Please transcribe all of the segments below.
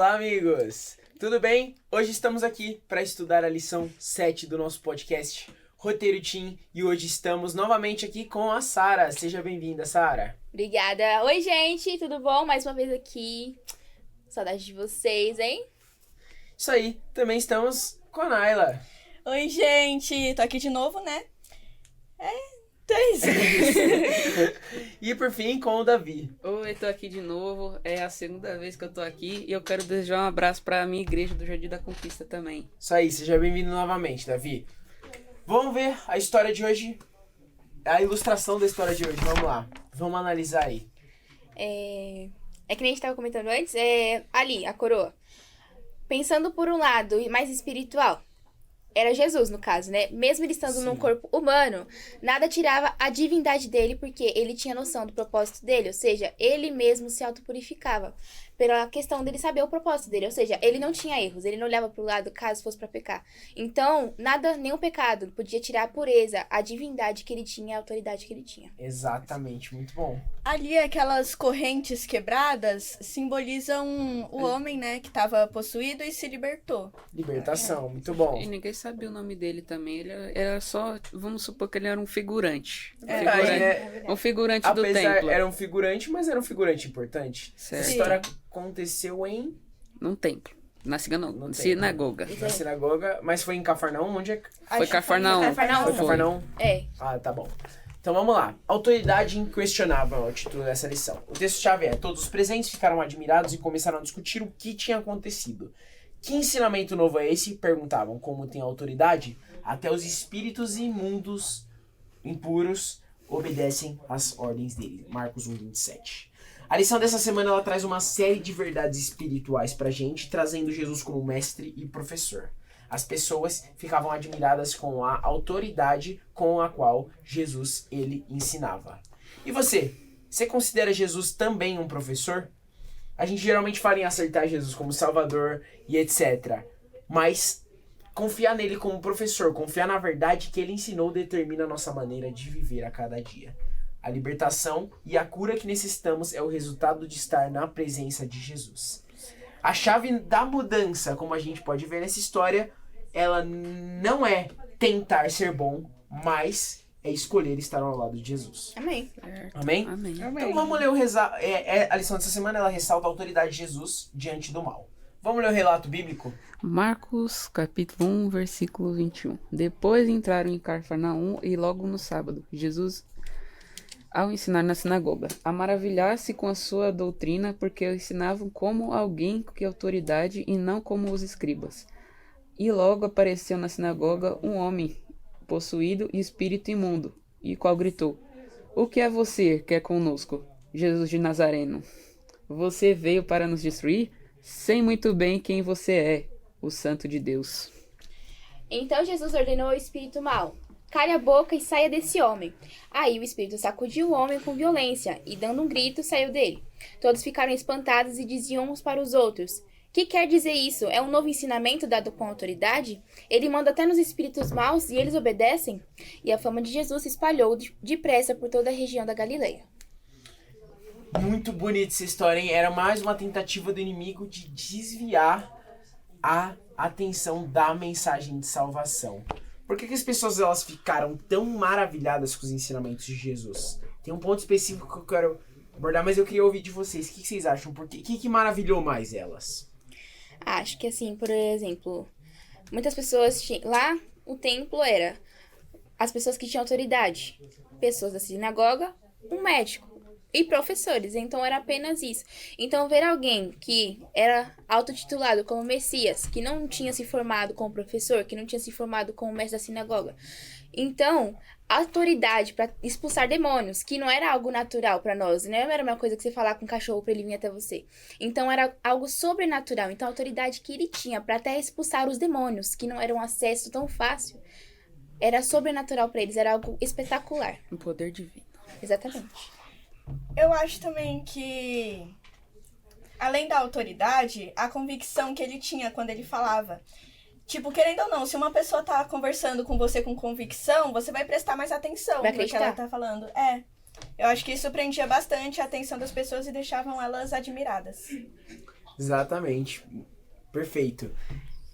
Olá, amigos! Tudo bem? Hoje estamos aqui para estudar a lição 7 do nosso podcast Roteiro Team e hoje estamos novamente aqui com a Sara. Seja bem-vinda, Sara. Obrigada. Oi, gente, tudo bom? Mais uma vez aqui. Saudade de vocês, hein? Isso aí, também estamos com a Naila. Oi, gente, tô aqui de novo, né? Então é isso. E por fim, com o Davi. Oi, tô aqui de novo. É a segunda vez que eu tô aqui e eu quero desejar um abraço pra minha igreja do Jardim da Conquista também. Isso aí, seja bem-vindo novamente, Davi. Vamos ver a história de hoje, a ilustração da história de hoje. Vamos lá, vamos analisar aí. É que nem a gente tava comentando antes, ali, a coroa. Pensando por um lado mais espiritual, era Jesus, no caso, né? Mesmo ele estando num corpo humano, nada tirava a divindade dele, porque ele tinha noção do propósito dele, ou seja, ele mesmo se autopurificava pela questão dele saber o propósito dele, ou seja, ele não tinha erros, ele não olhava pro lado caso fosse pra pecar. Então, nada, nenhum pecado podia tirar a pureza, a divindade que ele tinha, a autoridade que ele tinha. Exatamente, muito bom. Ali, aquelas correntes quebradas simbolizam o homem, né, que tava possuído e se libertou. Libertação, muito bom. E ninguém sabia o nome dele também. Ele era só, vamos supor que ele era um figurante. Um figurante do templo. Era um figurante, mas era um figurante importante. Certo. Essa história aconteceu em... Num templo. Na sinagoga. Na sinagoga, mas foi em Cafarnaum? Onde é? Foi Cafarnaum. Foi Cafarnaum? É. Ah, tá bom. Então vamos lá. Autoridade inquestionável é o título dessa lição. O texto-chave é: todos os presentes ficaram admirados e começaram a discutir o que tinha acontecido. Que ensinamento novo é esse? Perguntavam. Como tem autoridade? Até os espíritos imundos, impuros, obedecem às ordens dele. Marcos 1:27. A lição dessa semana ela traz uma série de verdades espirituais pra gente, trazendo Jesus como mestre e professor. As pessoas ficavam admiradas com a autoridade com a qual Jesus ele ensinava. E você considera Jesus também um professor? A gente geralmente fala em acertar Jesus como Salvador e etc. Mas confiar nele como professor, confiar na verdade que ele ensinou determina a nossa maneira de viver a cada dia. A libertação e a cura que necessitamos é o resultado de estar na presença de Jesus. A chave da mudança, como a gente pode ver nessa história, ela não é tentar ser bom, mas é escolher estar ao lado de Jesus. Amém. Amém? Amém. Então vamos ler a lição dessa semana, ela ressalta a autoridade de Jesus diante do mal. Vamos ler o relato bíblico? Marcos, capítulo 1, versículo 21. Depois entraram em Cafarnaum e logo no sábado, Jesus, ao ensinar na sinagoga, a maravilhar-se com a sua doutrina, porque ensinavam como alguém que autoridade e não como os escribas. E logo apareceu na sinagoga um homem possuído e espírito imundo, e qual gritou: "O que é você quer conosco, Jesus de Nazareno? Você veio para nos destruir? Sei muito bem quem você é, o Santo de Deus." Então Jesus ordenou ao espírito mau: "Cale a boca e saia desse homem." Aí o espírito sacudiu o homem com violência e, dando um grito, saiu dele. Todos ficaram espantados e diziam uns para os outros: "Que quer dizer isso? É um novo ensinamento dado com autoridade? Ele manda até nos espíritos maus e eles obedecem?" E a fama de Jesus se espalhou depressa por toda a região da Galileia. Muito bonita essa história, hein? Era mais uma tentativa do inimigo de desviar a atenção da mensagem de salvação. Por que as pessoas elas ficaram tão maravilhadas com os ensinamentos de Jesus? Tem um ponto específico que eu quero abordar, mas eu queria ouvir de vocês. O que vocês acham? O que maravilhou mais elas? Acho que assim, por exemplo, muitas pessoas tinham... Lá, o templo era as pessoas que tinham autoridade. Pessoas da sinagoga, um médico e professores. Então, era apenas isso. Então, ver alguém que era autotitulado como Messias, que não tinha se formado como professor, que não tinha se formado como mestre da sinagoga. Então, autoridade para expulsar demônios, que não era algo natural para nós, não era uma coisa que você falar com um cachorro para ele vir até você. Então, era algo sobrenatural. Então, a autoridade que ele tinha para até expulsar os demônios, que não era um acesso tão fácil, era sobrenatural para eles, era algo espetacular. Um poder divino. Exatamente. Eu acho também que, além da autoridade, a convicção que ele tinha quando ele falava. Tipo, querendo ou não, se uma pessoa tá conversando com você com convicção, você vai prestar mais atenção no que ela tá falando. Eu acho que isso prendia bastante a atenção das pessoas e deixavam elas admiradas. Exatamente. Perfeito.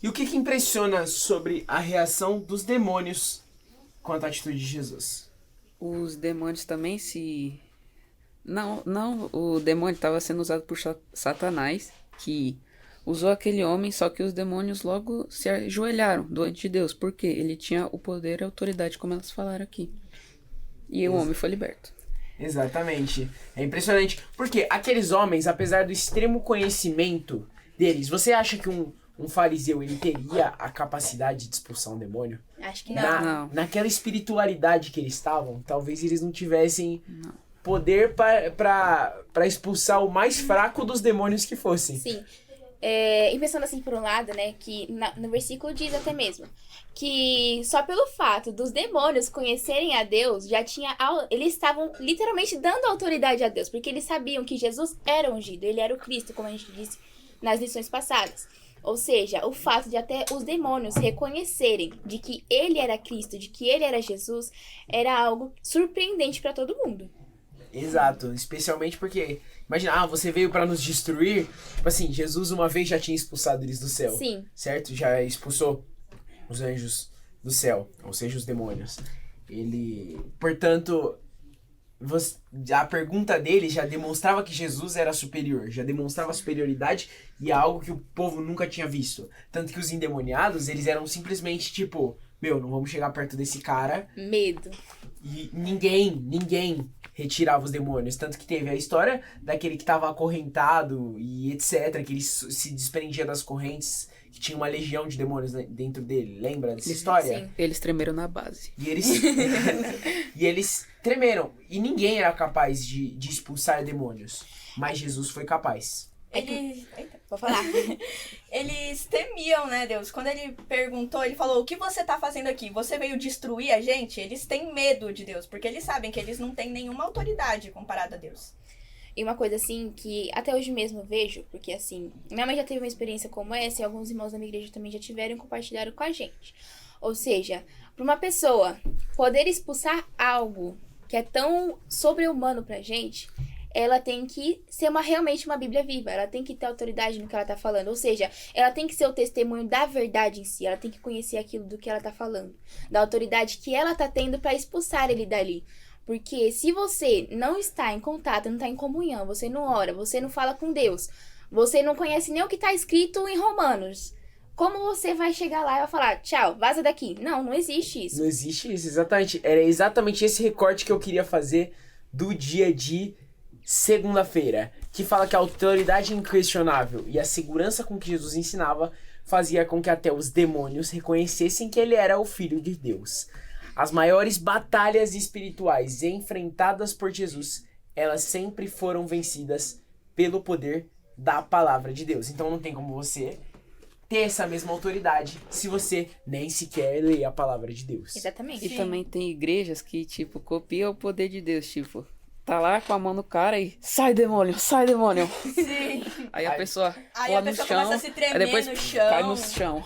E o que impressiona sobre a reação dos demônios quanto à atitude de Jesus? Os demônios também se... Não, o demônio estava sendo usado por Satanás, que usou aquele homem, só que os demônios logo se ajoelharam diante de Deus, porque ele tinha o poder e a autoridade, como elas falaram aqui. E o homem foi liberto. Exatamente. É impressionante. Porque aqueles homens, apesar do extremo conhecimento deles, você acha que um fariseu ele teria a capacidade de expulsar um demônio? Acho que não. Não. Naquela espiritualidade que eles estavam, talvez eles não tivessem poder para expulsar o mais fraco dos demônios que fossem. Sim. E pensando assim por um lado, né, que no versículo diz até mesmo que só pelo fato dos demônios conhecerem a Deus, eles estavam literalmente dando autoridade a Deus, porque eles sabiam que Jesus era ungido, ele era o Cristo, como a gente disse nas lições passadas. Ou seja, o fato de até os demônios reconhecerem de que ele era Cristo, de que ele era Jesus, era algo surpreendente para todo mundo. Exato, especialmente porque, imagina, você veio pra nos destruir. Tipo assim, Jesus uma vez já tinha expulsado eles do céu. Sim. Certo? Já expulsou os anjos do céu, ou seja, os demônios. Portanto, a pergunta dele já demonstrava que Jesus era superior, já demonstrava superioridade e é algo que o povo nunca tinha visto. Tanto que os endemoniados, eles eram simplesmente tipo, não vamos chegar perto desse cara. Medo. E ninguém retirava os demônios. Tanto que teve a história daquele que estava acorrentado e etc. Que ele se desprendia das correntes, que tinha uma legião de demônios dentro dele. Lembra dessa história? Sim. Eles tremeram na base. E eles tremeram. E ninguém era capaz de expulsar demônios. Mas Jesus foi capaz. Vou falar. Eles temiam, né, Deus? Quando ele perguntou, ele falou, o que você tá fazendo aqui? Você veio destruir a gente? Eles têm medo de Deus, porque eles sabem que eles não têm nenhuma autoridade comparada a Deus. E uma coisa assim que até hoje mesmo eu vejo, porque assim, minha mãe já teve uma experiência como essa e alguns irmãos da minha igreja também já tiveram e compartilharam com a gente. Ou seja, para uma pessoa poder expulsar algo que é tão sobre-humano pra gente, ela tem que ser realmente uma Bíblia viva. Ela tem que ter autoridade no que ela tá falando. Ou seja, ela tem que ser o testemunho da verdade em si. Ela tem que conhecer aquilo do que ela tá falando. Da autoridade que ela tá tendo pra expulsar ele dali. Porque se você não está em contato, não tá em comunhão, você não ora, você não fala com Deus, você não conhece nem o que tá escrito em Romanos, como você vai chegar lá e vai falar, tchau, vaza daqui? Não existe isso. Não existe isso, exatamente. Era exatamente esse recorte que eu queria fazer do dia de segunda-feira, que fala que a autoridade inquestionável e a segurança com que Jesus ensinava fazia com que até os demônios reconhecessem que ele era o Filho de Deus. As maiores batalhas espirituais enfrentadas por Jesus, elas sempre foram vencidas pelo poder da palavra de Deus. Então não tem como você ter essa mesma autoridade se você nem sequer lê a palavra de Deus. Exatamente. E também tem igrejas que, tipo, copiam o poder de Deus, tipo, tá lá com a mão no cara e sai demônio, sai demônio. Sim. Aí a pessoa Aí pula a no pessoa chão, começa a se tremer aí depois no chão. cai no chão.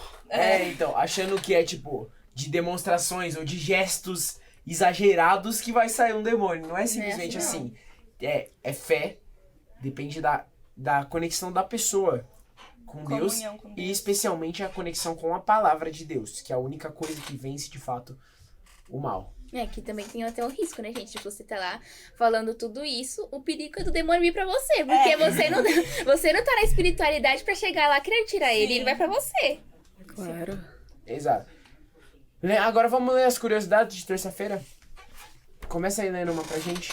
Então, achando que é tipo de demonstrações ou de gestos exagerados que vai sair um demônio. Não é simplesmente assim. É fé, depende da conexão da pessoa com Deus, Com Deus. e especialmente a conexão com a palavra de Deus, que é a única coisa que vence de fato o mal. Que também tem até um risco, né, gente? Tipo, você tá lá falando tudo isso, o perigo é do demônio vir pra você. Porque você não tá na espiritualidade pra chegar lá querer tirar ele vai pra você. Claro. Exato. Agora vamos ler as curiosidades de terça-feira. Começa aí lendo uma pra gente.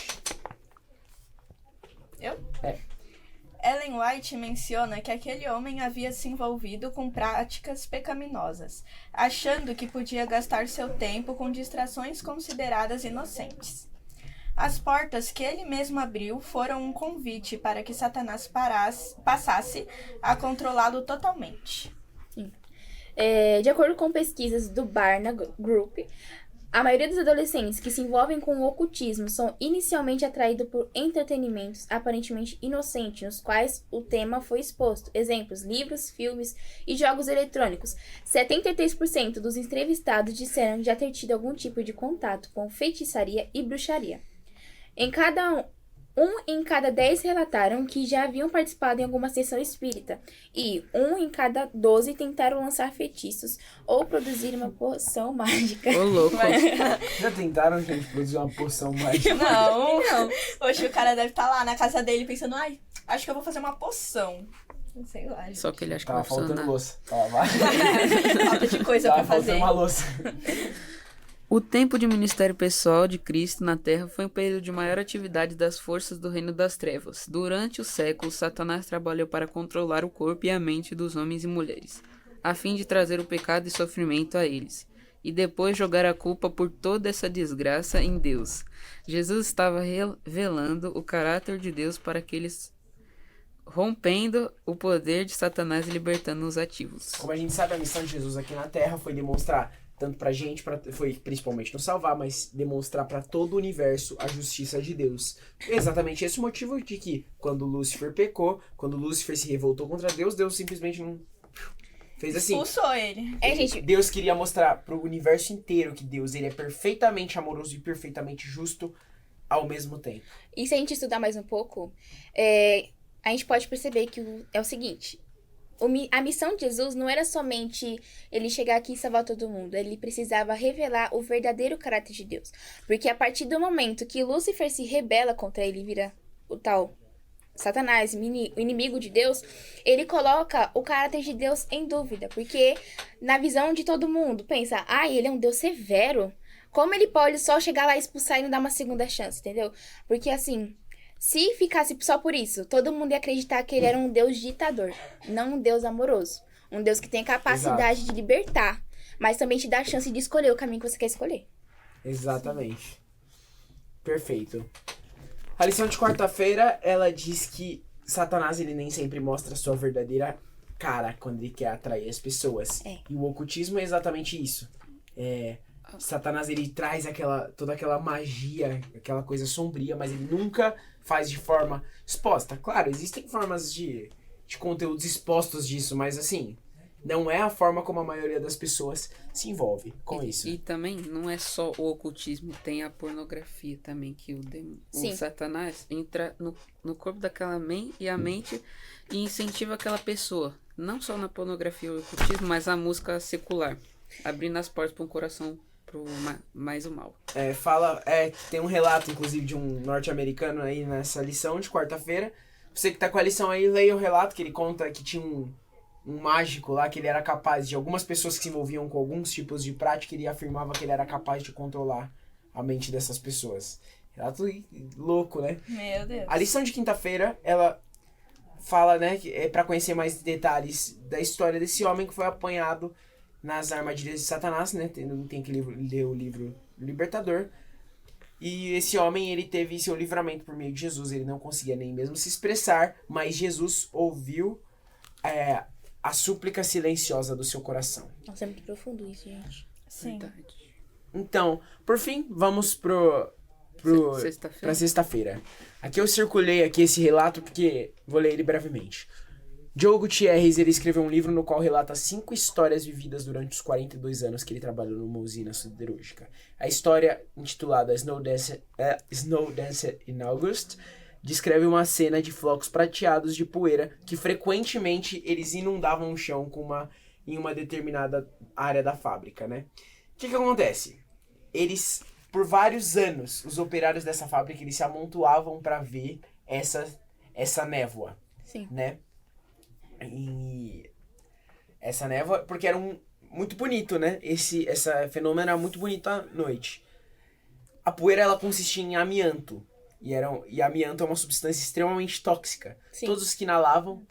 Eu? É. Ellen White menciona que aquele homem havia se envolvido com práticas pecaminosas, achando que podia gastar seu tempo com distrações consideradas inocentes. As portas que ele mesmo abriu foram um convite para que Satanás passasse a controlá-lo totalmente. De acordo com pesquisas do Barna Group, a maioria dos adolescentes que se envolvem com o ocultismo são inicialmente atraídos por entretenimentos aparentemente inocentes, nos quais o tema foi exposto. Exemplos, livros, filmes e jogos eletrônicos. 73% dos entrevistados disseram já ter tido algum tipo de contato com feitiçaria e bruxaria. Em cada 1 em cada 10 relataram que já haviam participado em alguma sessão espírita. E 1 em cada 12 tentaram lançar feitiços ou produzir uma poção mágica. Ô, louco. Já tentaram, gente, produzir uma poção mágica? Não. Hoje o cara deve estar lá na casa dele pensando, ai, acho que eu vou fazer uma poção. Sei lá, gente. Só que ele acha que Tava vai faltando funcionar. louça. Tava Falta de coisa Tava pra fazer. faltando uma louça. O tempo de ministério pessoal de Cristo na Terra foi um período de maior atividade das forças do reino das trevas. Durante os séculos, Satanás trabalhou para controlar o corpo e a mente dos homens e mulheres, a fim de trazer o pecado e sofrimento a eles, e depois jogar a culpa por toda essa desgraça em Deus. Jesus estava revelando o caráter de Deus para aqueles, rompendo o poder de Satanás e libertando os ativos. Como a gente sabe, a missão de Jesus aqui na Terra foi demonstrar, tanto pra gente, foi principalmente nos salvar, mas demonstrar pra todo o universo a justiça de Deus. Exatamente esse o motivo de que, quando Lúcifer pecou, quando Lúcifer se revoltou contra Deus, Deus simplesmente não fez assim. Expulsou ele. Gente, Deus queria mostrar pro universo inteiro que Deus ele é perfeitamente amoroso e perfeitamente justo ao mesmo tempo. e se a gente estudar mais um pouco, a gente pode perceber que é o seguinte. A missão de Jesus não era somente ele chegar aqui e salvar todo mundo. Ele precisava revelar o verdadeiro caráter de Deus. Porque a partir do momento que Lúcifer se rebela contra ele, vira o tal Satanás, o inimigo de Deus, ele coloca o caráter de Deus em dúvida. Porque na visão de todo mundo, pensa, ele é um Deus severo. Como ele pode só chegar lá e expulsar e não dar uma segunda chance, entendeu? Porque assim... Se ficasse só por isso, todo mundo ia acreditar que ele era um Deus ditador, não um Deus amoroso. Um Deus que tem a capacidade de libertar, mas também te dá a chance de escolher o caminho que você quer escolher. Exatamente. Perfeito. A lição de quarta-feira, ela diz que Satanás ele nem sempre mostra a sua verdadeira cara quando ele quer atrair as pessoas. E o ocultismo é exatamente isso. Satanás ele traz toda aquela magia, aquela coisa sombria, mas ele nunca faz de forma exposta. Claro, existem formas de conteúdos expostos disso, mas assim, não é a forma como a maioria das pessoas se envolve com isso. E também não é só o ocultismo, tem a pornografia também, que o Satanás entra no corpo daquela mente e incentiva aquela pessoa. Não só na pornografia ou ocultismo, mas a música secular, abrindo as portas para um coração pro mais o mal. Tem um relato, inclusive, de um norte-americano aí nessa lição de quarta-feira. Você que tá com a lição aí, leia o relato que ele conta que tinha um mágico lá, que ele era capaz de... Algumas pessoas que se envolviam com alguns tipos de prática, ele afirmava que ele era capaz de controlar a mente dessas pessoas. Relato louco, né? Meu Deus. A lição de quinta-feira, ela fala, né, que é pra conhecer mais detalhes da história desse homem que foi apanhado nas armadilhas de Satanás, né? Tem que ler o livro Libertador. E esse homem, ele teve seu livramento por meio de Jesus. Ele não conseguia nem mesmo se expressar, mas Jesus ouviu a súplica silenciosa do seu coração. Nossa, é muito profundo isso, gente. Sim. Verdade. Então, por fim, vamos pra sexta-feira. Aqui eu circulei aqui esse relato porque vou ler ele brevemente. Joe Gutierrez, ele escreveu um livro no qual relata 5 histórias vividas durante os 42 anos que ele trabalhou numa usina siderúrgica. A história, intitulada Snow Dancer in August, descreve uma cena de flocos prateados de poeira que frequentemente eles inundavam o chão em uma determinada área da fábrica, né? O que acontece? Por vários anos, os operários dessa fábrica, eles se amontoavam para ver essa névoa, Sim. né? E essa névoa, porque era muito bonito, né? Esse fenômeno era muito bonito à noite. A poeira, ela consistia em amianto. E amianto é uma substância extremamente tóxica. Sim. Todos os que inalavam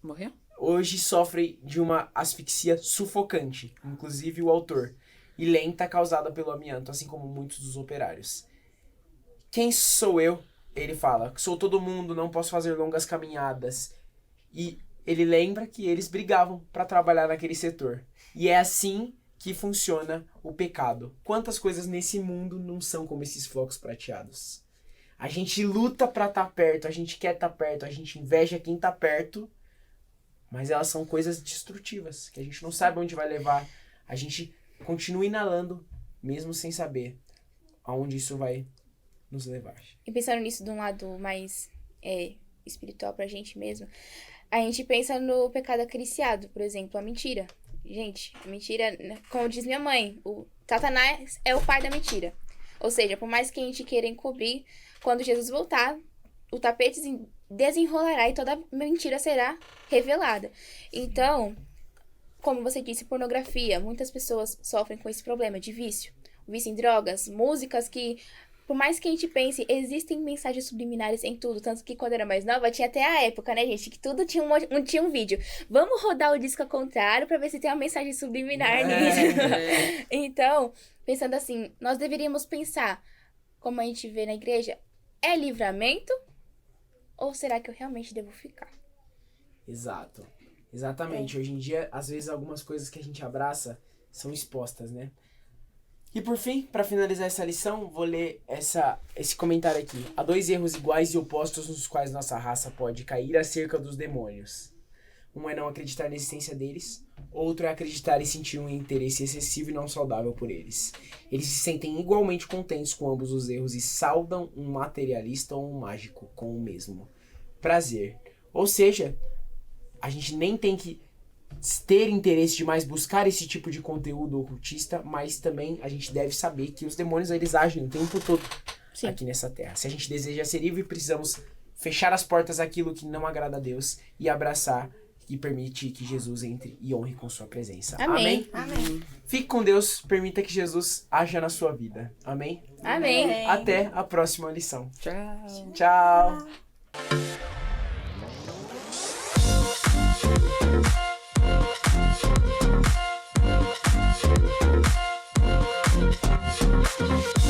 Morreu? hoje sofrem de uma asfixia sufocante. Inclusive o autor. E lenta, causada pelo amianto, assim como muitos dos operários. Quem sou eu? Ele fala. Sou todo mundo, não posso fazer longas caminhadas. E ele lembra que eles brigavam para trabalhar naquele setor. E é assim que funciona o pecado. Quantas coisas nesse mundo não são como esses flocos prateados? A gente luta para estar perto, a gente quer estar perto, a gente inveja quem tá perto, mas elas são coisas destrutivas, que a gente não sabe onde vai levar. A gente continua inalando, mesmo sem saber aonde isso vai nos levar. E pensando nisso de um lado mais espiritual pra gente mesmo, a gente pensa no pecado acariciado, por exemplo, a mentira. Gente, a mentira, como diz minha mãe, o Satanás é o pai da mentira. Ou seja, por mais que a gente queira encobrir, quando Jesus voltar, o tapete desenrolará e toda mentira será revelada. Então, como você disse, pornografia, muitas pessoas sofrem com esse problema de vício. Vício em drogas, músicas que, por mais que a gente pense, existem mensagens subliminares em tudo. Tanto que quando eu era mais nova, tinha até a época, né, gente, que tudo tinha tinha um vídeo. Vamos rodar o disco ao contrário pra ver se tem uma mensagem subliminar nisso. Então, pensando assim, nós deveríamos pensar, como a gente vê na igreja, é livramento? Ou será que eu realmente devo ficar? Exato. Exatamente. Hoje em dia, às vezes, algumas coisas que a gente abraça são expostas, né? E por fim, para finalizar essa lição, vou ler esse comentário aqui. Há 2 erros iguais e opostos nos quais nossa raça pode cair acerca dos demônios. Um é não acreditar na existência deles, outro é acreditar e sentir um interesse excessivo e não saudável por eles. Eles se sentem igualmente contentes com ambos os erros e saudam um materialista ou um mágico com o mesmo prazer. Ou seja, a gente nem tem que ter interesse de mais buscar esse tipo de conteúdo ocultista, mas também a gente deve saber que os demônios eles agem o tempo todo aqui nessa terra. Se a gente deseja ser livre, precisamos fechar as portas àquilo que não agrada a Deus e abraçar e permite que Jesus entre e honre com sua presença. Amém. Amém. Fique com Deus, permita que Jesus haja na sua vida. Amém? Amém. Até a próxima lição. Tchau. Tchau. Thank you.